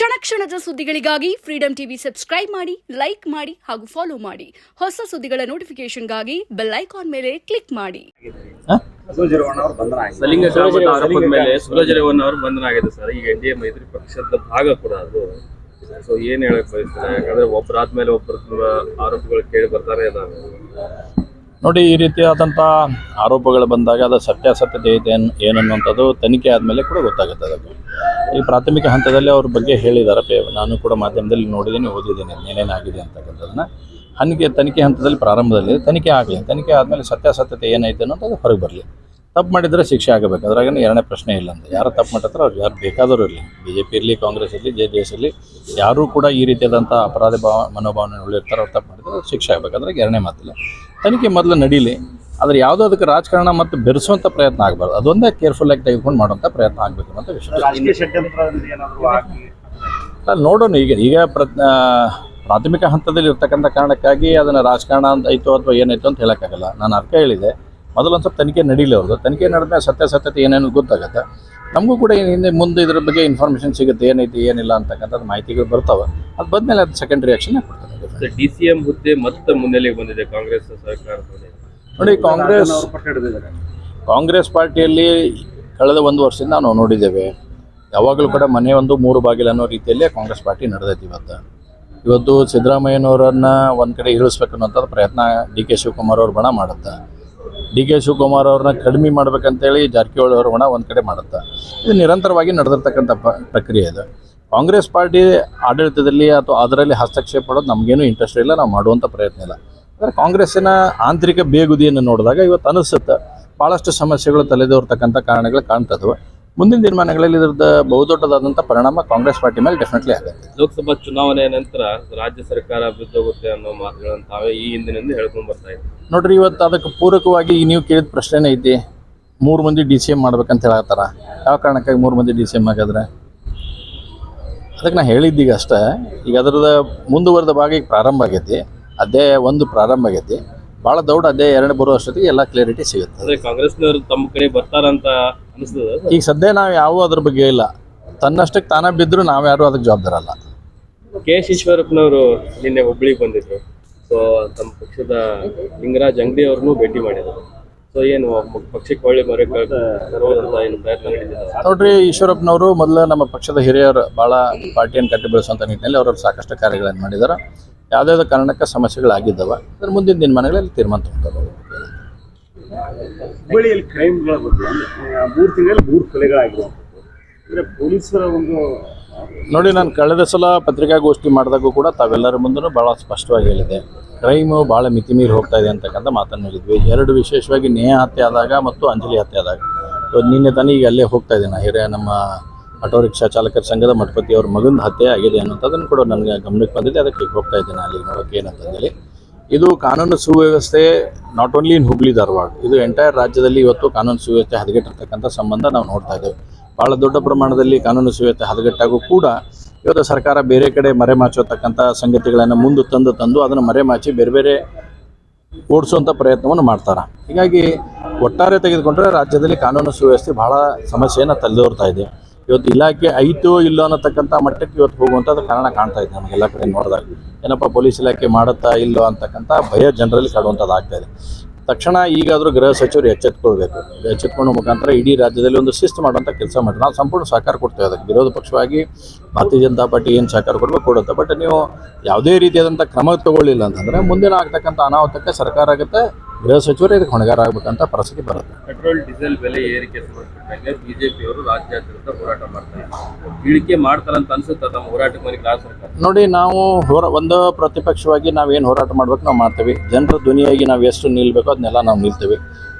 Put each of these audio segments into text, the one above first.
ಕ್ಷಣ ಕ್ಷಣದ ಸುದ್ದಿಗಳಿಗಾಗಿ ಫ್ರೀಡಂ ಟಿವಿ ಸಬ್ಸ್ಕ್ರೈಬ್ ಮಾಡಿ, ಲೈಕ್ ಮಾಡಿ ಹಾಗೂ ಫಾಲೋ ಮಾಡಿ. ಹೊಸ ಸುದ್ದಿಗಳ ನೋಟಿಫಿಕೇಶನ್ಗಾಗಿ ಬೆಲ್ ಐಕಾನ್ ಮೇಲೆ ಕ್ಲಿಕ್ ಮಾಡಿ. ಸಲಿಂಗ ಆರೋಪದ ಮೇಲೆ ಸೂರಜ್ ರೇವಣ್ಣ ಅವರು ಬಂಧನ ಆಗಿದೆ ಸರ್. ಈಗ ಎನ್ಡಿಎ ಮೈತ್ರಿ ಪಕ್ಷದ ಭಾಗ ಕೂಡ ಅದು. ಸೊ ಏನ್ ಹೇಳಕ್ ಬಯಸ್ತಾರೆ? ಯಾಕಂದ್ರೆ ಒಬ್ಬರಾದ್ಮೇಲೆ ಒಬ್ಬರ ಆರೋಪಗಳು ಕೇಳಿ ಬರ್ತಾರೆ ಇದಾವೆ. ನೋಡಿ, ಈ ರೀತಿಯಾದಂಥ ಆರೋಪಗಳು ಬಂದಾಗ ಅದರ ಸತ್ಯಾಸತ್ಯತೆ ಇದೆ ಏನನ್ನುವಂಥದ್ದು ತನಿಖೆ ಆದಮೇಲೆ ಕೂಡ ಗೊತ್ತಾಗುತ್ತೆ. ಅದಕ್ಕೆ ಈ ಪ್ರಾಥಮಿಕ ಹಂತದಲ್ಲಿ ಅವ್ರ ಬಗ್ಗೆ ಹೇಳಿದ್ದಾರೆ. ನಾನು ಕೂಡ ಮಾಧ್ಯಮದಲ್ಲಿ ನೋಡಿದ್ದೀನಿ, ಓದಿದ್ದೀನಿ ಏನೇನಾಗಿದೆ ಅಂತಕ್ಕಂಥದ್ದನ್ನು. ತನಿಖೆ ಹಂತದಲ್ಲಿ ಪ್ರಾರಂಭದಲ್ಲಿ ತನಿಖೆ ಆಗಲಿ, ತನಿಖೆ ಆದಮೇಲೆ ಸತ್ಯಾಸತ್ಯತೆ ಏನೈತೆ ಅನ್ನೋದು ಅದು ಹೊರಗೆ ಬರಲಿ. ತಪ್ಪು ಮಾಡಿದರೆ ಶಿಕ್ಷೆ ಆಗಬೇಕು, ಅದ್ರಾಗ ಎರಡನೇ ಪ್ರಶ್ನೆ ಇಲ್ಲ ಅಂತ. ಯಾರು ತಪ್ಪು ಮಾಡಿರ್ತಾರೆ ಅವ್ರು ಯಾರು ಬೇಕಾದರೂ ಇರಲಿ, BJP ಇರಲಿ, ಕಾಂಗ್ರೆಸ್ ಇರಲಿ, JDS ಇರಲಿ, ಯಾರೂ ಕೂಡ ಈ ರೀತಿಯಾದಂಥ ಅಪರಾಧ ಮನೋಭಾವನೆ ಉಳಿರ್ತಾರೆ. ಅವ್ರು ತಪ್ಪು ಮಾಡಿದ್ರೆ ಅವ್ರು ಶಿಕ್ಷೆ ಆಗಬೇಕು, ಅದ್ರಾಗ ಎರಡನೇ ಮಾತಿಲ್ಲ. ತನಿಖೆ ಮೊದಲು ನಡೀಲಿ, ಆದರೆ ಯಾವುದೋ ಅದಕ್ಕೆ ರಾಜಕಾರಣ ಮತ್ತು ಬೆರೆಸುವಂಥ ಪ್ರಯತ್ನ ಆಗಬಾರ್ದು. ಅದೊಂದೇ ಕೇರ್ಫುಲ್ಲಾಗಿ ತೆಗೆದುಕೊಂಡು ಮಾಡುವಂಥ ಪ್ರಯತ್ನ ಆಗಬೇಕು ಅಂತ ವಿಷಯ. ನೋಡೋಣ, ಈಗ ಪ್ರಾಥಮಿಕ ಹಂತದಲ್ಲಿ ಇರ್ತಕ್ಕಂಥ ಕಾರಣಕ್ಕಾಗಿ ಅದನ್ನು ರಾಜಕಾರಣ ಅಂತ ಆಯಿತು ಅಥವಾ ಏನಾಯಿತು ಅಂತ ಹೇಳೋಕ್ಕಾಗಲ್ಲ. ನಾನು ಅರ್ಥ ಹೇಳಿದೆ, ಮೊದಲು ಒಂದು ಸ್ವಲ್ಪ ತನಿಖೆ ನಡೀಲಿ. ಅವ್ರದ್ದು ತನಿಖೆ ನಡೆದ್ಮೇಲೆ ಸತ್ಯಾಸತ್ಯತೆ ಏನೇನು ಗೊತ್ತಾಗುತ್ತೆ. ನಮಗೂ ಕೂಡ ಮುಂದೆ ಇದ್ರ ಬಗ್ಗೆ ಇನ್ಫಾರ್ಮೇಷನ್ ಸಿಗುತ್ತೆ, ಏನೈತಿ ಏನಿಲ್ಲ ಅಂತಕ್ಕಂಥದ್ದು ಮಾಹಿತಿಗಳು ಬರ್ತಾವೆ. ಅದು ಬಂದಮೇಲೆ ಅದು ಸೆಕೆಂಡ್ ರಿಯಾಕ್ಷನ್ ಕೊಡ್ತಾರೆ. DCM ಹುದ್ದೆ ಮತ್ತೆ ಮುನ್ನೆಲೆಗೆ ಬಂದಿದೆ ಕಾಂಗ್ರೆಸ್ ಸರ್ಕಾರದಲ್ಲಿ. ನೋಡಿ, ಕಾಂಗ್ರೆಸ್ ಪಾರ್ಟಿಯಲ್ಲಿ ಕಳೆದ ಒಂದು ವರ್ಷದಿಂದ ನಾವು ನೋಡಿದ್ದೇವೆ, ಯಾವಾಗಲೂ ಕೂಡ ಮನೆ ಒಂದು ಮೂರು ಬಾಗಿಲು ಅನ್ನೋ ರೀತಿಯಲ್ಲೇ ಕಾಂಗ್ರೆಸ್ ಪಾರ್ಟಿ ನಡೆದೈತಿ. ಇವತ್ತು ಸಿದ್ದರಾಮಯ್ಯನವರನ್ನ ಒಂದು ಕಡೆ ಇಳಿಸ್ಬೇಕು ಅನ್ನೋಂಥದ್ದು ಪ್ರಯತ್ನ DK ಶಿವಕುಮಾರ್ ಅವ್ರ ಬಣ ಮಾಡುತ್ತೆ. DK ಶಿವಕುಮಾರ್ ಅವ್ರನ್ನ ಕಡಿಮೆ ಮಾಡ್ಬೇಕಂತೇಳಿ ಜಾರಕಿಹೊಳಿ ಅವ್ರ ಬಣ ಒಂದು ಕಡೆ ಮಾಡುತ್ತೆ. ಇದು ನಿರಂತರವಾಗಿ ನಡೆದಿರ್ತಕ್ಕಂಥ ಪ್ರಕ್ರಿಯೆ ಇದು. ಕಾಂಗ್ರೆಸ್ ಪಾರ್ಟಿ ಆಡಳಿತದಲ್ಲಿ ಅಥವಾ ಅದರಲ್ಲಿ ಹಸ್ತಕ್ಷೇಪ ಮಾಡೋದು ನಮಗೇನು ಇಂಟ್ರೆಸ್ಟ್ ಇಲ್ಲ, ನಾವು ಮಾಡುವಂಥ ಪ್ರಯತ್ನ ಇಲ್ಲ. ಆದರೆ ಕಾಂಗ್ರೆಸ್ಸಿನ ಆಂತರಿಕ ಬೇಗುದಿಯನ್ನು ನೋಡಿದಾಗ ಇವತ್ತು ಅನಿಸುತ್ತೆ ಭಾಳಷ್ಟು ಸಮಸ್ಯೆಗಳು ತಲೆದೋರ್ತಕ್ಕಂಥ ಕಾರಣಗಳು ಕಾಣ್ತದವು. ಮುಂದಿನ ದಿನಮಾನಗಳಲ್ಲಿ ಇದ್ರದ್ದು ಬಹುದೊಡ್ಡದಾದಂಥ ಪರಿಣಾಮ ಕಾಂಗ್ರೆಸ್ ಪಾರ್ಟಿ ಮೇಲೆ ಡೆಫಿನೆಟ್ಲಿ ಆಗುತ್ತೆ. ಲೋಕಸಭಾ ಚುನಾವಣೆ ನಂತರ ರಾಜ್ಯ ಸರ್ಕಾರ ಬಿದ್ದೋಗುತ್ತೆ ಅನ್ನೋ ಮಾತುಗಳನ್ನು ತಾವೇ ಈ ಹಿಂದಿನಿಂದ ಹೇಳ್ಕೊಂಡು ಬರ್ತಾ ಇದ್ದೀವಿ. ನೋಡ್ರಿ, ಇವತ್ತು ಅದಕ್ಕೆ ಪೂರಕವಾಗಿ ನೀವು ಕೇಳಿದ ಪ್ರಶ್ನೆನೇ ಐತಿ. 3 ಮಂದಿ DCM ಮಾಡ್ಬೇಕಂತ ಹೇಳತ್ತಾರ. ಯಾವ ಕಾರಣಕ್ಕಾಗಿ 3 ಮಂದಿ DCM ಆಗಿದ್ರೆ? ಅದಕ್ಕೆ ನಾನು ಹೇಳಿದ್ದೀಗ ಅಷ್ಟೇ. ಈಗ ಅದರದ್ದು ಮುಂದುವರೆದ ಭಾಗ ಈಗ ಪ್ರಾರಂಭ ಆಗೈತಿ. ಅದೇ ಒಂದು ಪ್ರಾರಂಭ ಆಗೈತಿ. ಭಾಳ ದೊಡ್ಡ ಅದೇ 2 ಬರೋ ಅಷ್ಟೊತ್ತಿಗೆ ಎಲ್ಲ ಕ್ಲಿಯರಿಟಿ ಸಿಗುತ್ತೆ. ಅದೇ ಕಾಂಗ್ರೆಸ್ನವರು ತಮ್ಮ ಕಡೆ ಬರ್ತಾರಂತ ಅನಿಸ್ತದೆ. ಈಗ ಸದ್ಯ ನಾವು ಯಾವ ಅದ್ರ ಬಗ್ಗೆ ಇಲ್ಲ. ತನ್ನಷ್ಟಕ್ಕೆ ತಾನೇ ಬಿದ್ದರೂ ನಾವು ಯಾರು ಅದಕ್ಕೆ ಜವಾಬ್ದಾರ ಅಲ್ಲ. KS ಈಶ್ವರಪ್ಪನವರು ನಿನ್ನೆ ಹುಬ್ಳಿಗೆ ಬಂದಿದ್ರು. ಸೊ ತಮ್ಮ ಪಕ್ಷದ ಲಿಂಗರಾಜ್ ಅಂಗಡಿ ಅವ್ರನ್ನೂ ಭೇಟಿ ಮಾಡಿದರು. ಸೊ ಏನು ಪಕ್ಷಕ್ಕೆ ಒಳ್ಳೆ ಬರೋದಂತ ಏನು ಪ್ರಯತ್ನ ನಡೆದಿದ್ದಾರೆ? ನೋಡ್ರಿ, ಈಶ್ವರಪ್ಪನವರು ಮೊದಲು ನಮ್ಮ ಪಕ್ಷದ ಹಿರಿಯರು ಭಾಳ ಪಾರ್ಟಿಯನ್ನು ಕಟ್ಟಿ ಬೆಳೆಸುವಂಥ ನಿಟ್ಟಿನಲ್ಲಿ ಅವರು ಸಾಕಷ್ಟು ಕಾರ್ಯಗಳನ್ನು ಮಾಡಿದ್ದಾರೆ. ಯಾವುದಾದ್ರು ಕಾರಣಕ್ಕೆ ಸಮಸ್ಯೆಗಳಾಗಿದ್ದಾವೆ. ಅದ್ರ ಮುಂದಿನ ದಿನಮಾನಗಳಲ್ಲಿ ತೀರ್ಮಾನ ತಗೊಳ್ತಾರೆ. ಹುಬ್ಬಳ್ಳಿಯಲ್ಲಿ ಕ್ರೈಮ್ಗಳ ಬಗ್ಗೆ 3 ತಿಂಗಳಲ್ಲಿ 3 ಕೊಲೆಗಳಾಗಿರುವಂಥದ್ದು ಅಂದರೆ ಪೊಲೀಸರ ಒಂದು ನೋಡಿ, ನಾನು ಕಳೆದ ಸಲ ಪತ್ರಿಕಾಗೋಷ್ಠಿ ಮಾಡಿದಾಗೂ ಕೂಡ ತಾವೆಲ್ಲರ ಮುಂದೂ ಭಾಳ ಸ್ಪಷ್ಟವಾಗಿ ಹೇಳಿದೆ, ಕ್ರೈಮು ಭಾಳ ಮಿತಿಮೀರಿ ಹೋಗ್ತಾ ಇದೆ ಅಂತಕ್ಕಂಥ ಮಾತನ್ನು ಹೇಳಿದ್ವಿ. 2 ವಿಶೇಷವಾಗಿ ನೇಹ ಹತ್ಯೆ ಆದಾಗ ಮತ್ತು ಅಂಜಲಿ ಹತ್ಯೆ ಆದಾಗ. ನಿನ್ನೆ ತಾನೇ ಈಗ ಅಲ್ಲೇ ಹೋಗ್ತಾ ಇದ್ದೇನೆ, ನಮ್ಮ ಆಟೋ ರಿಕ್ಷಾ ಚಾಲಕರ ಸಂಘದ ಮಠಪತಿ ಅವ್ರ ಮಗನ ಹತ್ಯೆ ಆಗಿದೆ ಅನ್ನೋಂಥದ್ದನ್ನು ಕೂಡ ನನಗೆ ಗಮನಕ್ಕೆ ಬಂದಿದೆ. ಅದಕ್ಕೆ ಈಗ ಹೋಗ್ತಾ ಇದ್ದೇನೆ ಅಲ್ಲಿ ನೋಡೋಕೆ ಏನಂತಂದೇಳಿ. ಇದು ಕಾನೂನು ಸುವ್ಯವಸ್ಥೆ not only in Hubli Dharwad, ಇದು ಎಂಟೈರ್ ರಾಜ್ಯದಲ್ಲಿ ಇವತ್ತು ಕಾನೂನು ಸುವ್ಯವಸ್ಥೆ ಹದಗೆಟ್ಟಿರ್ತಕ್ಕಂಥ ಸಂಬಂಧ ನಾವು ನೋಡ್ತಾ ಇದ್ದೇವೆ. ಭಾಳ ದೊಡ್ಡ ಪ್ರಮಾಣದಲ್ಲಿ ಕಾನೂನು ಸುವ್ಯವಸ್ಥೆ ಹದಗೆಟ್ಟಾಗೂ ಕೂಡ ಇವತ್ತು ಸರ್ಕಾರ ಬೇರೆ ಕಡೆ ಮರೆಮಾಚೋತಕ್ಕಂಥ ಸಂಗತಿಗಳನ್ನು ಮುಂದೆ ತಂದು ಅದನ್ನು ಮರೆಮಾಚಿ ಬೇರೆ ಬೇರೆ ಓಡಿಸುವಂಥ ಪ್ರಯತ್ನವನ್ನು ಮಾಡ್ತಾರೆ. ಹೀಗಾಗಿ ಒಟ್ಟಾರೆ ತೆಗೆದುಕೊಂಡ್ರೆ ರಾಜ್ಯದಲ್ಲಿ ಕಾನೂನು ಸುವ್ಯವಸ್ಥೆ ಭಾಳ ಸಮಸ್ಯೆಯನ್ನು ತಲೆದೋರ್ತಾ ಇದೆ. ಇವತ್ತು ಇಲಾಖೆ ಐತೋ ಇಲ್ಲೋ ಅನ್ನತಕ್ಕಂಥ ಮಟ್ಟಕ್ಕೆ ಇವತ್ತು ಹೋಗುವಂಥದ್ದು ಕಾರಣ ಕಾಣ್ತಾ ಇದೆ ನಮಗೆಲ್ಲ ಕಡೆ ನೋಡಿದಾಗ. ಏನಪ್ಪ ಪೊಲೀಸ್ ಇಲಾಖೆ ಮಾಡುತ್ತಾ ಇಲ್ಲೋ ಅಂತಕ್ಕಂಥ ಭಯ ಜನರಲ್ಲಿ ಕಾಡುವಂಥದ್ದು ಆಗ್ತಾಯಿದೆ. ತಕ್ಷಣ ಈಗಾದರೂ ಗೃಹ ಸಚಿವರು ಎಚ್ಚೆತ್ಕೊಳ್ಬೇಕು. ಎಚ್ಚೆತ್ಕೊಳ್ಳೋ ಮುಖಾಂತರ ಇಡೀ ರಾಜ್ಯದಲ್ಲಿ ಒಂದು ಶಿಸ್ತು ಮಾಡುವಂಥ ಕೆಲಸ ಮಾಡಿ ನಾವು ಸಂಪೂರ್ಣ ಸಹಕಾರ ಕೊಡ್ತೇವೆ. ಅದಕ್ಕೆ ವಿರೋಧ ಪಕ್ಷವಾಗಿ ಭಾರತೀಯ ಜನತಾ ಪಾರ್ಟಿ ಏನು ಸಹಕಾರ ಕೊಡಬೇಕು ಕೊಡುತ್ತೆ. ಬಟ್ ನೀವು ಯಾವುದೇ ರೀತಿಯಾದಂಥ ಕ್ರಮ ತಗೊಳ್ಳಿಲ್ಲ ಅಂತಂದರೆ ಮುಂದಿನ ಆಗ್ತಕ್ಕಂಥ ಅನಾಹುತಕ್ಕೆ ಸರ್ಕಾರ ಆಗುತ್ತೆ, ಗೃಹ ಸಚಿವರು ಇದಕ್ಕೆ ಹೊಣೆಗಾರ ಆಗಬೇಕಂತ ಪರಿಸ್ಥಿತಿ ಬರುತ್ತೆ. ಪೆಟ್ರೋಲ್ ಡೀಸೆಲ್ ಬೆಲೆ ಏರಿಕೆ ಸಂಬಂಧಪಟ್ಟಂಗೆ BJPಯವರು ರಾಜ್ಯಾದ್ಯಂತ ಹೋರಾಟ ಮಾಡ್ತಾರೆ. ಇಳಿಕೆ ಮಾಡ್ತಾರಂತ ಅನ್ಸುತ್ತೆ ತಮ್ಮ ಹೋರಾಟಕ್ಕೆ ಮನೆ ಕ್ಲಾಸ್ ಸರ್ಕಾರ? ನೋಡಿ, ನಾವು ಒಂದು ಪ್ರತಿಪಕ್ಷವಾಗಿ ನಾವೇನು ಹೋರಾಟ ಮಾಡ್ಬೇಕು ನಾವು ಮಾಡ್ತೀವಿ. ಜನರ ಧ್ವನಿಯಾಗಿ ನಾವು ಎಷ್ಟು ನಿಲ್ಲಬೇಕು ಅದನ್ನೆಲ್ಲ ನಾವು ನಿಲ್ತೀವಿ.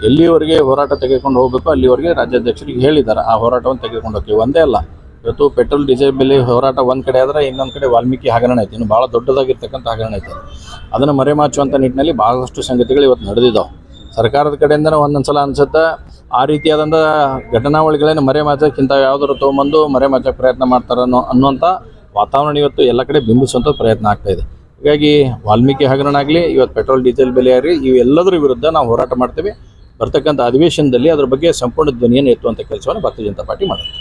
ಎಲ್ಲಿವರೆಗೆ ಹೋರಾಟ ತೆಗೆದುಕೊಂಡು ಹೋಗಬೇಕು ಅಲ್ಲಿವರೆಗೆ ರಾಜ್ಯಾಧ್ಯಕ್ಷರಿಗೆ ಹೇಳಿದ್ದಾರೆ, ಆ ಹೋರಾಟವನ್ನು ತೆಗೆದುಕೊಂಡು ಹೋಗ್ತೀವಿ. ಒಂದೇ ಅಲ್ಲ, ಇವತ್ತು ಪೆಟ್ರೋಲ್ ಡೀಸೆಲ್ ಬೆಲೆ ಹೋರಾಟ ಒಂದು ಕಡೆ ಆದರೆ ಇನ್ನೊಂದು ಕಡೆ ವಾಲ್ಮೀಕಿ ಹಗರಣ ಐತಿ, ಇನ್ನು ಭಾಳ ದೊಡ್ಡದಾಗಿರ್ತಕ್ಕಂಥ ಹಗರಣ ಐತೆ. ಅದನ್ನು ಮರೆಮಾಚುವಂಥ ನಿಟ್ಟಿನಲ್ಲಿ ಭಾಳಷ್ಟು ಸಂಗತಿಗಳು ಇವತ್ತು ನಡೆದಿದ್ದಾವೆ. ಸರ್ಕಾರದ ಕಡೆಯಿಂದ ಒಂದೊಂದು ಸಲ ಅನ್ಸುತ್ತೆ ಆ ರೀತಿಯಾದಂಥ ಘಟನಾವಳಿಗಳನ್ನು ಮರೆಮಾಚೋಕ್ಕಿಂತ ಯಾವುದಾದ್ರು ತೊಗೊಂಬಂದು ಮರೆಮಾಚೋಕ್ಕೆ ಪ್ರಯತ್ನ ಮಾಡ್ತಾರೆ ಅನ್ನುವಂಥ ವಾತಾವರಣ ಇವತ್ತು ಎಲ್ಲ ಕಡೆ ಬಿಂಬಿಸುವಂಥ ಪ್ರಯತ್ನ ಆಗ್ತಾಯಿದೆ. ಹೀಗಾಗಿ ವಾಲ್ಮೀಕಿ ಹಗರಣ ಆಗಲಿ, ಇವತ್ತು ಪೆಟ್ರೋಲ್ ಡೀಸೆಲ್ ಬೆಲೆ ಆಗಲಿ, ಇವೆಲ್ಲದರ ವಿರುದ್ಧ ನಾವು ಹೋರಾಟ ಮಾಡ್ತೀವಿ. ಬರ್ತಕ್ಕಂಥ ಅಧಿವೇಶನದಲ್ಲಿ ಅದ್ರ ಬಗ್ಗೆ ಸಂಪೂರ್ಣ ಧ್ವನಿಯನ್ನು ಎತ್ತುವಂಥ ಕೆಲಸವನ್ನು ಭಾರತೀಯ ಜನತಾ ಪಾರ್ಟಿ ಮಾಡುತ್ತೆ.